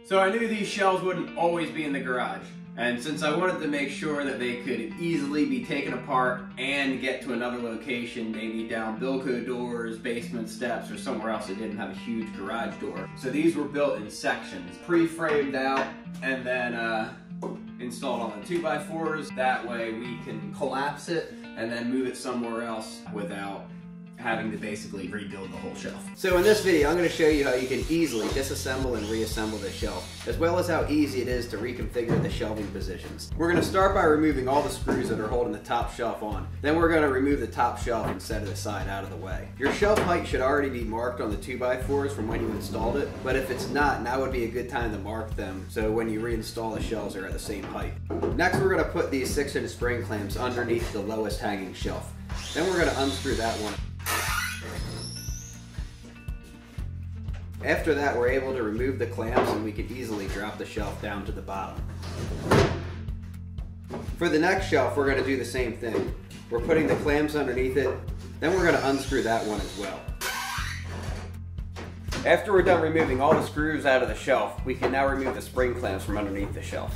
So I knew these shelves wouldn't always be in the garage, and since I wanted to make sure that they could easily be taken apart and get to another location, maybe down Bilco doors, basement steps, or somewhere else that didn't have a huge garage door. So these were built in sections, pre-framed out, and then installed on the 2x4s. That way we can collapse it and then move it somewhere else without having to basically rebuild the whole shelf. So in this video, I'm going to show you how you can easily disassemble and reassemble the shelf, as well as how easy it is to reconfigure the shelving positions. We're going to start by removing all the screws that are holding the top shelf on. Then we're going to remove the top shelf and set it aside out of the way. Your shelf height should already be marked on the 2x4s from when you installed it, but if it's not, now would be a good time to mark them so when you reinstall the shelves they're at the same height. Next, we're going to put these 6-inch spring clamps underneath the lowest hanging shelf. Then we're going to unscrew that one. After that, we're able to remove the clamps and we can easily drop the shelf down to the bottom. For the next shelf, we're going to do the same thing. We're putting the clamps underneath it, then we're going to unscrew that one as well. After we're done removing all the screws out of the shelf, we can now remove the spring clamps from underneath the shelf.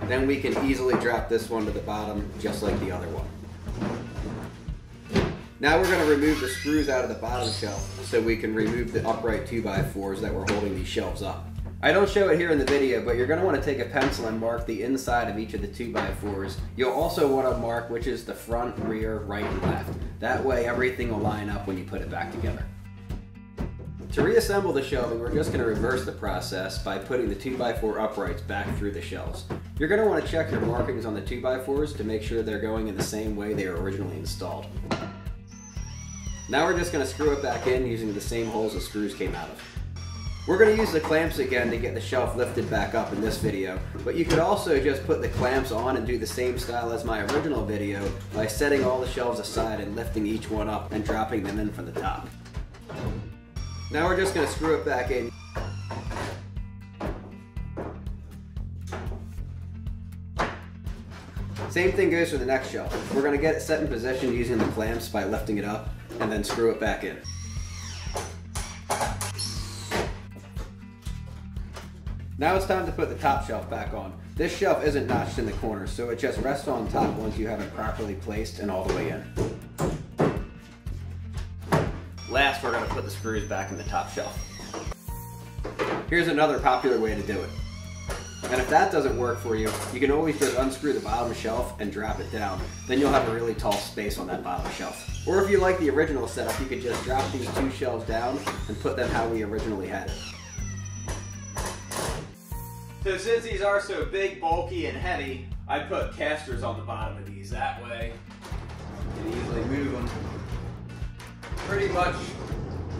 Then we can easily drop this one to the bottom, just like the other one. Now we're going to remove the screws out of the bottom shelf so we can remove the upright 2x4s that were holding these shelves up. I don't show it here in the video, but you're going to want to take a pencil and mark the inside of each of the 2x4s. You'll also want to mark which is the front, rear, right, and left. That way everything will line up when you put it back together. To reassemble the shelving, we're just going to reverse the process by putting the 2x4 uprights back through the shelves. You're going to want to check your markings on the 2x4s to make sure they're going in the same way they were originally installed. Now we're just going to screw it back in using the same holes the screws came out of. We're going to use the clamps again to get the shelf lifted back up in this video, but you could also just put the clamps on and do the same style as my original video by setting all the shelves aside and lifting each one up and dropping them in from the top. Now we're just going to screw it back in. Same thing goes for the next shelf. We're going to get it set in position using the clamps by lifting it up and then screw it back in. Now it's time to put the top shelf back on. This shelf isn't notched in the corner, so it just rests on top once you have it properly placed and all the way in. Last, we're going to put the screws back in the top shelf. Here's another popular way to do it. And if that doesn't work for you, you can always just unscrew the bottom shelf and drop it down. Then you'll have a really tall space on that bottom shelf. Or if you like the original setup, you could just drop these two shelves down and put them how we originally had it. So since these are so big, bulky, and heavy, I put casters on the bottom of these. That way, you can easily move them pretty much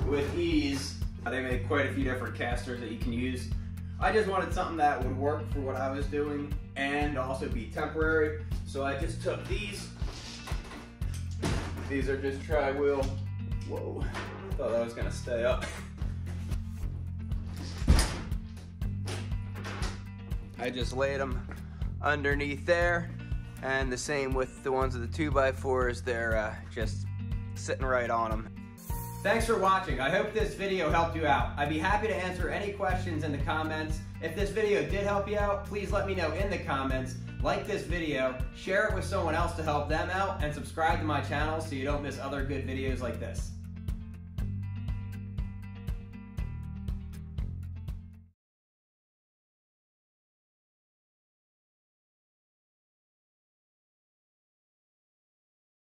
with ease. They make quite a few different casters that you can use. I just wanted something that would work for what I was doing and also be temporary. So I just took these. These are just tri-wheel. Whoa, thought that was gonna stay up. I just laid them underneath there, and the same with the ones with the 2x4s. They're just sitting right on them. Thanks for watching. I hope this video helped you out. I'd be happy to answer any questions in the comments. If this video did help you out, please let me know in the comments. Like this video, share it with someone else to help them out, and subscribe to my channel so you don't miss other good videos like this.